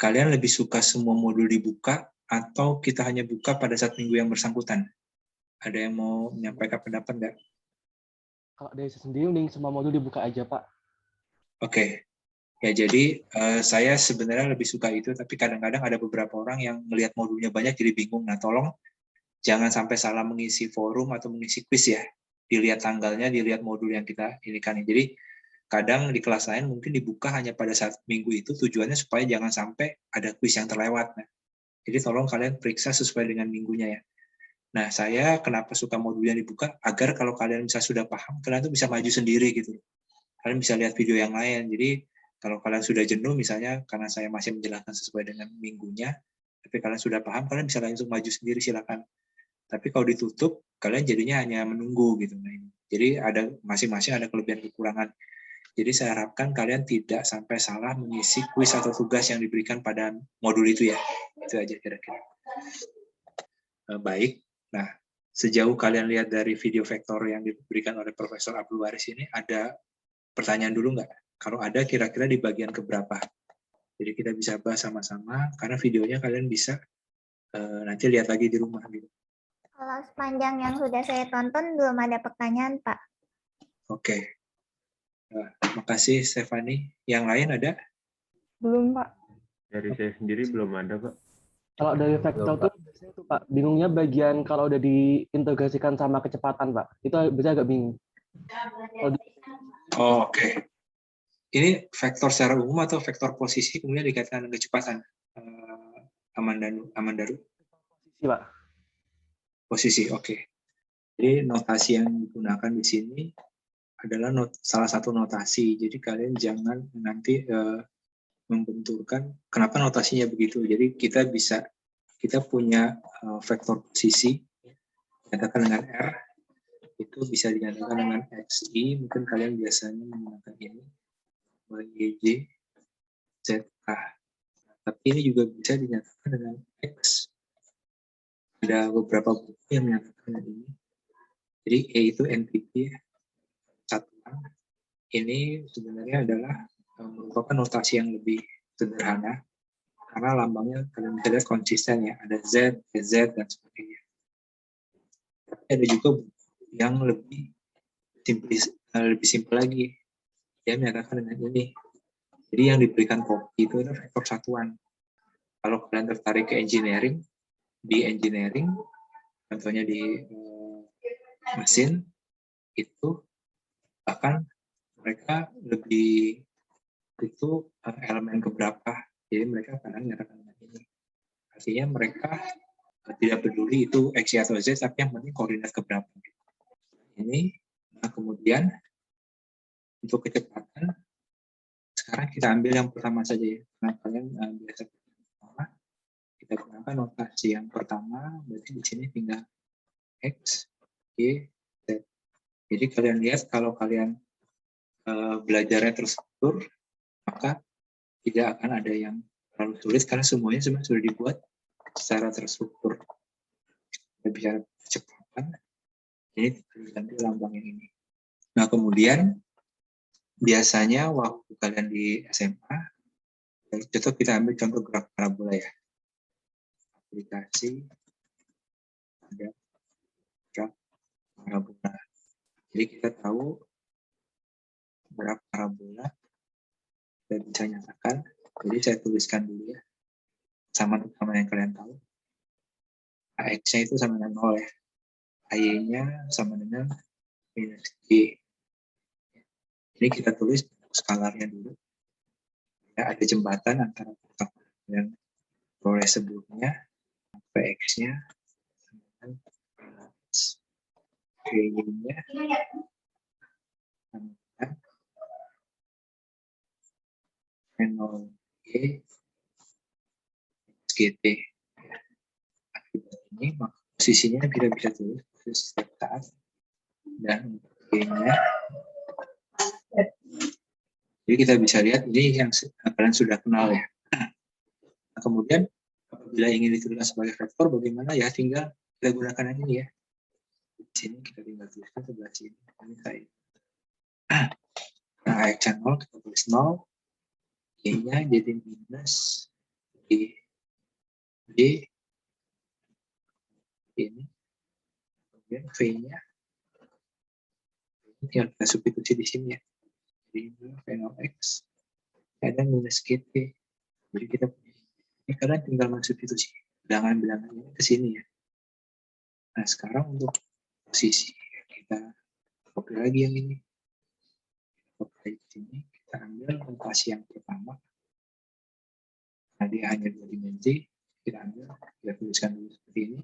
kalian lebih suka semua modul dibuka atau kita hanya buka pada saat minggu yang bersangkutan? Ada yang mau menyampaikan pendapat nggak? Kalau dari saya sendiri, mending semua modul dibuka aja, Pak. Oke. Ya, jadi saya sebenarnya lebih suka itu, tapi kadang-kadang ada beberapa orang yang melihat modulnya banyak jadi bingung. Nah, tolong jangan sampai salah mengisi forum atau mengisi quiz ya. Dilihat tanggalnya, dilihat modul yang kita inikan. Jadi, kadang di kelas lain mungkin dibuka hanya pada saat minggu itu, tujuannya supaya jangan sampai ada quiz yang terlewat. Nah, jadi tolong kalian periksa sesuai dengan minggunya ya. Nah, saya kenapa suka modul yang dibuka? Agar kalau kalian bisa sudah paham, kalian tuh bisa maju sendiri gitu. Kalian bisa lihat video yang lain. Jadi, kalau kalian sudah jenuh, misalnya karena saya masih menjelaskan sesuai dengan minggunya, tapi kalian sudah paham, kalian bisa langsung maju sendiri, silakan. Tapi kalau ditutup, kalian jadinya hanya menunggu gitu. Nah, jadi ada masing-masing ada kelebihan kekurangan. Jadi saya harapkan kalian tidak sampai salah mengisi kuis atau tugas yang diberikan pada modul itu ya. Itu aja kira-kira. Baik. Nah, sejauh kalian lihat dari video vektor yang diberikan oleh Profesor Abdul Waris ini, ada pertanyaan dulu nggak? Kalau ada, kira-kira di bagian keberapa? Jadi kita bisa bahas sama-sama, karena videonya kalian bisa nanti lihat lagi di rumah. Gitu. Kalau sepanjang yang sudah saya tonton, belum ada pertanyaan, Pak. Oke. Makasih, Stefani. Yang lain ada? Belum, Pak. Dari saya sendiri belum ada, Pak. Kalau dari vektor tuh biasanya tuh, Pak, bingungnya bagian kalau udah diintegrasikan sama kecepatan, Pak. Itu biasanya agak bingung. Oke. Ini vektor secara umum atau vektor posisi kemudian dikaitkan dengan kecepatan? Amandaru. Posisi, Pak. Posisi, oke. Jadi notasi yang digunakan di sini adalah salah satu notasi. Jadi kalian jangan nanti membenturkan kenapa notasinya begitu. Jadi kita punya vektor posisi dinyatakan dengan R, itu bisa dinyatakan dengan XI, mungkin kalian biasanya menggunakan ini YJ ZK, tapi ini juga bisa dinyatakan dengan X. Ada beberapa buku yang menyatakan ini. Jadi E itu entity satuan. Ini sebenarnya adalah merupakan notasi yang lebih sederhana karena lambangnya kalian bisa lihat konsisten ya, ada Z, Z dan sebagainya. Tapi ada juga yang lebih simpel lagi. Dia menyatakan dengan ini. Jadi yang diberikan kopi itu adalah vektor satuan. Kalau kalian tertarik ke engineering, di engineering, contohnya di mesin, itu bahkan mereka lebih itu elemen keberapa. Jadi mereka kadang menyatakan dengan ini. Artinya mereka tidak peduli itu X atau Z, tapi yang penting koordinat keberapa. Ini, nah kemudian untuk kecepatan, sekarang kita ambil yang pertama saja ya. Karena kalian biasa pertama, kita gunakan notasi yang pertama, berarti di sini tinggal X, Y, Z. Jadi kalian lihat kalau kalian belajarnya terstruktur, maka tidak akan ada yang terlalu sulit karena semuanya sebenarnya sudah dibuat secara terstruktur. Kita bicara kecepatan, ini diganti lambangnya ini. Nah kemudian biasanya waktu kalian di SMA, contoh kita ambil contoh graf parabola ya. Aplikasi ada graf parabola. Jadi kita tahu graf parabola kita bisa nyatakan. Jadi saya tuliskan dulu ya. Sama yang kalian tahu. AX-nya itu sama dengan 0 ya. AY-nya sama dengan minus G. Ini kita tulis skalarnya dulu. Ya, ada jembatan antara pertemuan dan proleh sebelumnya. PX-nya sama dengan G-nya sama dengan 0G GT. Akibat ini maka posisinya kita bisa tulis posisi setiap saat dan G-nya. Jadi kita bisa lihat ini yang kalian sudah kenal ya. Nah, kemudian apabila ingin dituliskan sebagai vektor, bagaimana ya? Tinggal kita gunakan yang ini ya. Di sini kita tinggal tuliskan sebelah sini. Ini saya. Nah, X-nya 0 kita tulis 0, Y-nya jadi minus di B ini, kemudian V-nya tinggal kita substitusi di sini ya. Jadi V0x ada minus GT. Jadi kita ini kalian tinggal mensubstitusi bilangan-bilangan ini ke sini ya. Nah sekarang untuk posisi kita copy lagi yang ini. Copy di sini, kita ambil notasi yang pertama. Nah dia hanya 2 dimensi, kita ambil, kita tuliskan dulu seperti ini.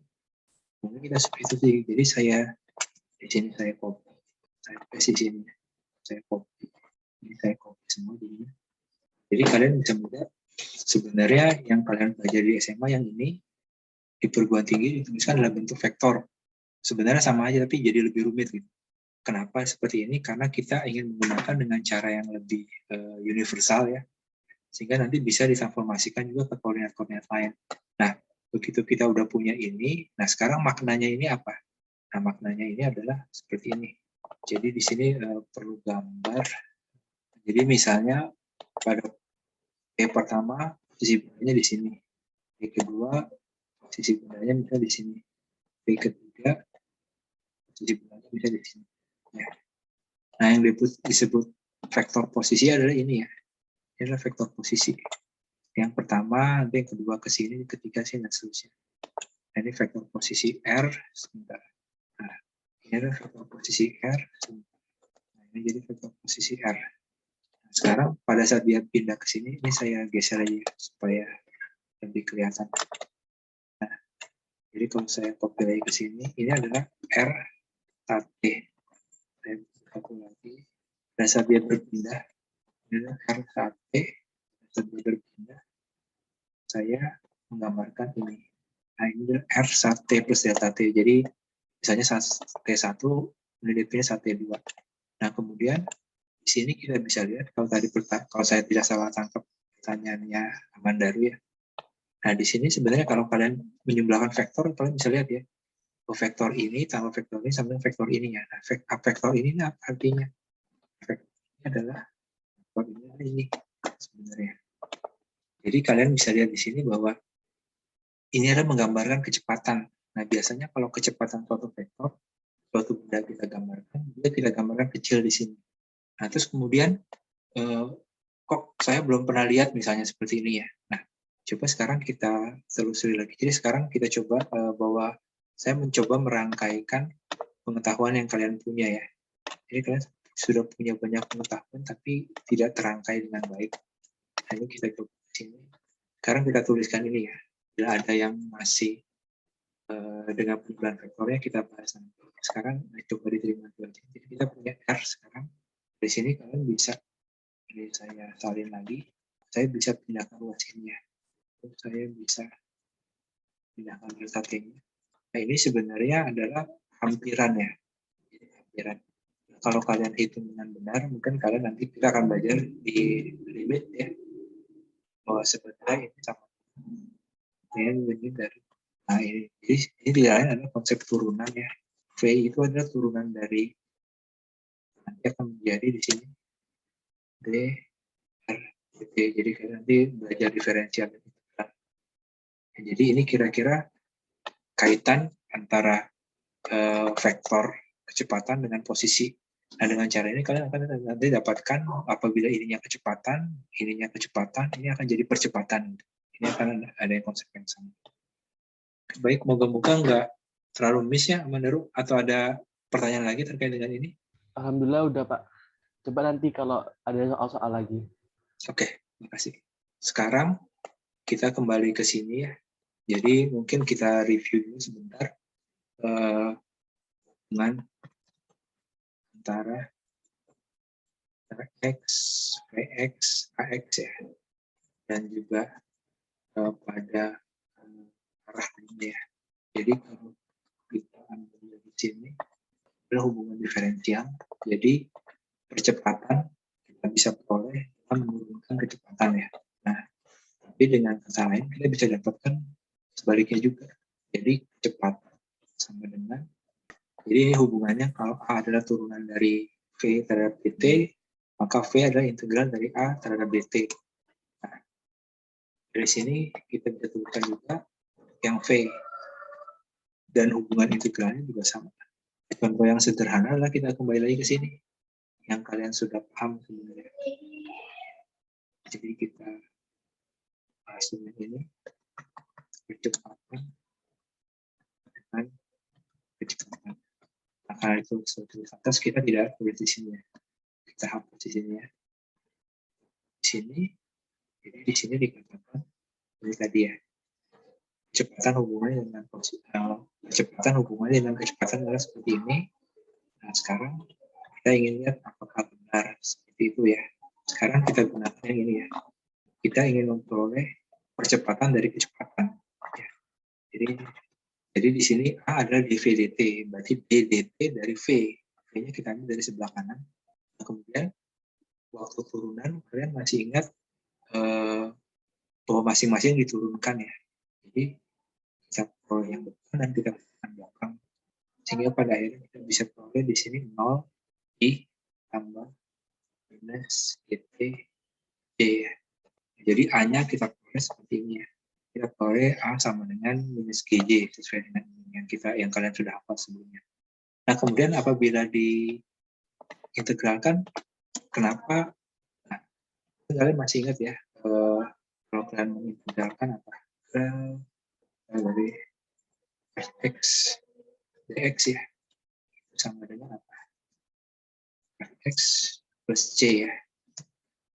Kemudian kita substitusi. Jadi saya di sini saya copy, saya paste di sini, saya copy. Ini saya copy semua di sini. Jadi kalian bisa melihat sebenarnya yang kalian pelajari di SMA yang ini di perguruan tinggi dituliskan dalam bentuk vektor. Sebenarnya sama aja tapi jadi lebih rumit gitu. Kenapa seperti ini? Karena kita ingin menggunakan dengan cara yang lebih universal ya. Sehingga nanti bisa ditransformasikan juga ke koordinat-koordinat lain. Nah, begitu kita udah punya ini, nah sekarang maknanya ini apa? Nah, maknanya ini adalah seperti ini. Jadi di sini perlu gambar. Jadi misalnya pada P pertama posisi bundanya di sini. P kedua posisi bundanya bisa di sini. P ketiga posisi bundanya bisa di sini. Ya. Nah, yang disebut vektor posisi adalah ini ya. Ini adalah vektor posisi. Yang pertama, nanti yang kedua ke sini, ketiga sini dan seterusnya. Nah, ini vektor posisi R sebentar. Nah, ini adalah vektor posisi R sebentar. Nah, ini jadi vektor posisi R. Nah, sekarang pada saat dia pindah ke sini, ini saya geser aja supaya lebih kelihatan. Nah, jadi kalau saya copy lagi ke sini, ini adalah R T. Saya copy lagi. Pada saat dia berpindah, ini adalah R T. Pada saat dia berpindah, saya menggambarkan ini. Nah, ini adalah R T plus delta T. Jadi, misalnya T1, kemudian dipilih T2. Nah, kemudian di sini kita bisa lihat kalau saya tidak salah tangkap pertanyaannya Amandaru ya. Nah, di sini sebenarnya kalau kalian menjumlahkan vektor, kalian bisa lihat ya. Vektor ini tambah vektor ini sama vektor ini ya. Nah, vektor ini apa artinya? Vektor ini adalah vektor ini sebenarnya. Jadi kalian bisa lihat di sini bahwa ini adalah menggambarkan kecepatan. Nah, biasanya kalau kecepatan suatu vektor, suatu benda kita gambarkan, dia kita gambarkan kecil di sini. Nah, terus kemudian kok saya belum pernah lihat misalnya seperti ini ya. Nah, coba sekarang kita telusuri lagi. Jadi sekarang kita coba bahwa saya mencoba merangkaikan pengetahuan yang kalian punya ya. Jadi kalian sudah punya banyak pengetahuan tapi tidak terangkai dengan baik. Nah, ini kita coba di sini. Sekarang kita tuliskan ini ya. Bila ada yang masih dengan penjelasan vektornya kita bahas nanti. Sekarang coba diterima dulu. Jadi kita punya R sekarang. Di sini kalian bisa, ini saya salin lagi, saya bisa pindahkan luas ini ya. Saya bisa pindahkan delta T-nya. Nah, ini sebenarnya adalah hampiran ya. Jadi, hampiran. Kalau kalian hitung dengan benar, mungkin kalian nanti kita akan belajar di limit ya. Bahwa sebenarnya ini sama. Ini dari, nah ini tidak lain adalah konsep turunan ya. V itu adalah turunan dari, nanti akan menjadi di sini D, R, D. Jadi kalian nanti belajar diferensial. Jadi ini kira-kira kaitan antara vektor kecepatan dengan posisi. Nah, dengan cara ini kalian akan nanti dapatkan apabila ininya kecepatan, ini akan jadi percepatan. Ini akan ada konsep yang sama. Baik, moga-moga nggak terlalu miss ya, Amandaru. Atau ada pertanyaan lagi terkait dengan ini? Alhamdulillah udah Pak. Coba nanti kalau ada soal-soal lagi. Oke, terima kasih. Sekarang kita kembali ke sini ya. Jadi mungkin kita review dulu sebentar hubungan antara X, Vx, Ax ya, dan juga pada arah ini ya. Jadi kalau kita ambil di sini adalah hubungan diferensial. Jadi percepatan kita bisa peroleh dengan menurunkan kecepatan ya. Nah, tapi dengan kata lain kita bisa dapatkan sebaliknya juga. Jadi kecepatan sama dengan, jadi ini hubungannya kalau A adalah turunan dari V terhadap dt, maka V adalah integral dari A terhadap dt. Nah, Dari sini kita bisa tuliskan juga yang V. Dan hubungan integralnya juga sama. Contoh yang sederhana adalah kita kembali lagi ke sini. Yang kalian sudah paham sebenarnya. Jadi kita bahas ini. Kecepatan dengan kecepatan. Nah, karena itu suatu atas kita tidak tulis di sini ya. Kita hapus di sini ya. Di sini, jadi di sini dikatakan ini tadi ya. Kecepatan hubungannya dengan kecepatan adalah seperti ini. Nah, sekarang kita ingin lihat apakah benar seperti itu ya. Sekarang kita gunakan yang ini ya. Kita ingin memperoleh percepatan dari kecepatan. Ya. Jadi di sini A adalah dv/dt, berarti d dt dari V. V-nya kita ambil dari sebelah kanan. Nah, kemudian waktu turunan kalian masih ingat bahwa masing-masing diturunkan ya. Jadi kita peroleh yang depan dan kita peroleh belakang. Sehingga pada akhirnya kita bisa peroleh di sini 0 I tambah minus dt d. Jadi A-nya kita peroleh seperti ini ya. Kita peroleh A sama dengan minus GJ sesuai dengan yang kalian sudah hafal sebelumnya. Nah, kemudian apabila diintegralkan, kenapa? Nah, kalian masih ingat ya, kalau kalian mengintegralkan apa? Dari fx dx ya, itu sama dengan apa? Fx plus c ya.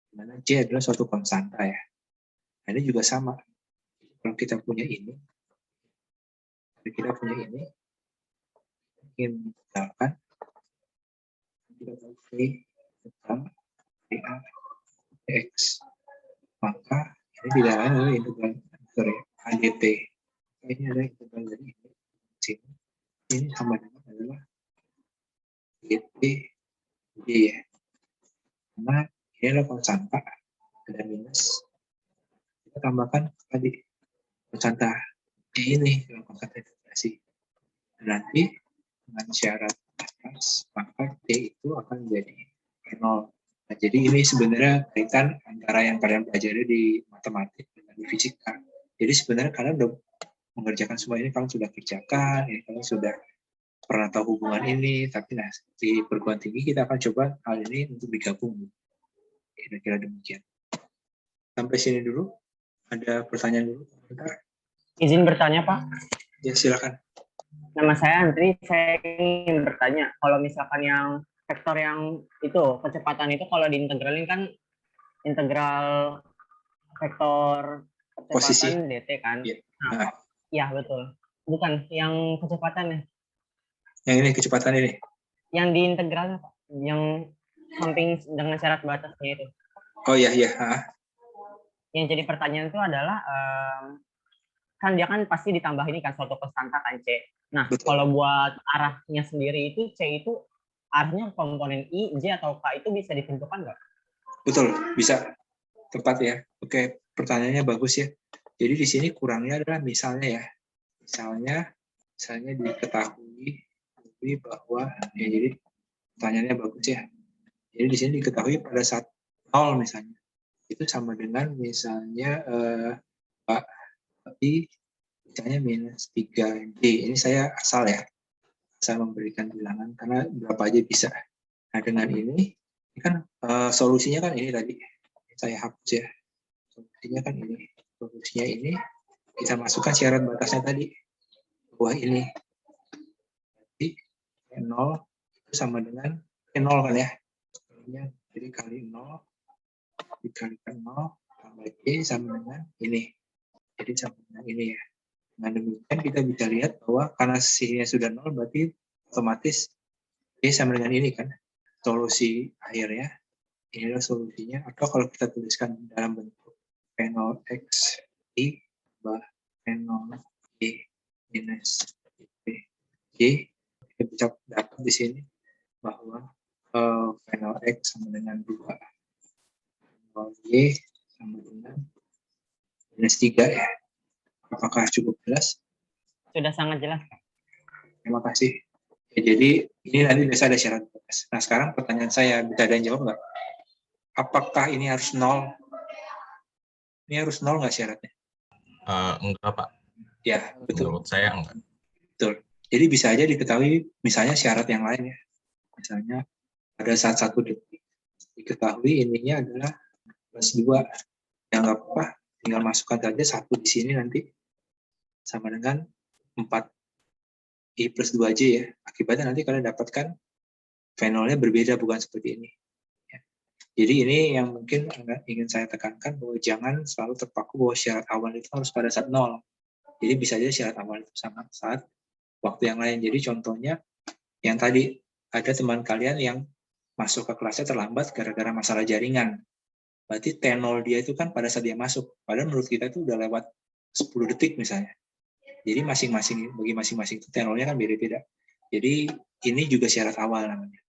Dimana c adalah suatu konstanta ya. Nah, ini juga sama. Kalau kita punya ini, ingin mengintegralkan, kita tahu V tentang dA dx, maka ini tidak lain adalah integral ADT. Ini adalah integral dari ini. Ini sama dengan adalah dt d ya. Karena ini adalah konstanta, ada minus. Kita tambahkan tadi konstanta D ini dalam konstanta integrasi. Nanti dengan syarat atas, maka D itu akan menjadi 0. Nah, jadi ini sebenarnya kaitan antara yang kalian pelajari di matematik dengan di fisika. Jadi sebenarnya kalian sudah mengerjakan semua ini, kalian sudah kerjakan, ya, kalian sudah pernah tahu hubungan ini, tapi nah di perguruan tinggi kita akan coba hal ini untuk digabung. Kira-kira demikian. Sampai sini dulu. Ada pertanyaan dulu? Bentar. Izin bertanya, Pak. Ya, silakan. Nama saya Andri, saya ingin bertanya, kalau misalkan yang vektor yang itu, kecepatan itu kalau diintegralin kan integral vektor Posisi. kecepatan dt kan? Ya. Nah, ya betul. Bukan, yang kecepatannya. Yang ini, kecepatan ini? Yang diintegralnya, Pak. Yang samping dengan syarat batasnya itu. Oh iya, iya. Yang jadi pertanyaan itu adalah, kan dia kan pasti ditambah ini kan suatu konstanta kan C. Nah, betul. Kalau buat arahnya sendiri itu C itu arahnya komponen I, J atau K itu bisa ditentukan nggak? Betul, bisa. Tepat ya. Oke, pertanyaannya bagus ya. Jadi di sini kurangnya adalah misalnya ya. Misalnya diketahui bahwa ya, jadi pertanyaannya bagus ya. Jadi di sini diketahui pada saat 0 misalnya. Itu sama dengan misalnya tapi misalnya minus 3D. Ini saya asal ya. Saya memberikan bilangan karena berapa aja bisa. Nah, dengan ini kan solusinya kan ini tadi. Saya hapus ya. Solusinya kan ini. Solusinya ini kita masukkan syarat batasnya tadi. Bahwa ini. Jadi 0 itu sama dengan 0 kan ya. Jadi kali 0 dikalikan 0 tambah J sama dengan ini. Jadi sama dengan ini ya. Dengan demikian kita bisa lihat bahwa karena sisinya sudah 0 berarti otomatis J sama dengan ini kan. Solusi akhirnya, ini adalah solusinya. Atau kalau kita tuliskan dalam bentuk P0X I tambah P0 J minus J, kita bisa dapat di sini bahwa P0X sama dengan 2. Y sama dengan minus 3 ya. Apakah cukup jelas? Sudah sangat jelas, Pak. Terima kasih. Ya, jadi ini nanti biasa ada syarat batas. Nah, sekarang pertanyaan saya, bisa ada yang jawab nggak? Apakah ini harus 0? Ini harus 0 nggak syaratnya? Enggak, Pak. Ya, betul. Menurut saya enggak. Betul. Jadi bisa aja diketahui misalnya syarat yang lain ya. Misalnya pada saat 1 detik diketahui ininya adalah +2. Ya nggak apa-apa, tinggal masukkan saja 1 di sini nanti sama dengan 4i + 2j ya. Akibatnya nanti kalian dapatkan V0-nya berbeda, bukan seperti ini. Ya. Jadi ini yang mungkin ingin saya tekankan, bahwa jangan selalu terpaku bahwa syarat awal itu harus pada saat 0. Jadi bisa aja syarat awal itu sama saat waktu yang lain. Jadi contohnya yang tadi, ada teman kalian yang masuk ke kelasnya terlambat gara-gara masalah jaringan. Berarti T0 dia itu kan pada saat dia masuk. Padahal menurut kita itu udah lewat 10 detik misalnya. Jadi bagi masing-masing itu T0-nya kan beda-beda. Jadi ini juga syarat awal namanya.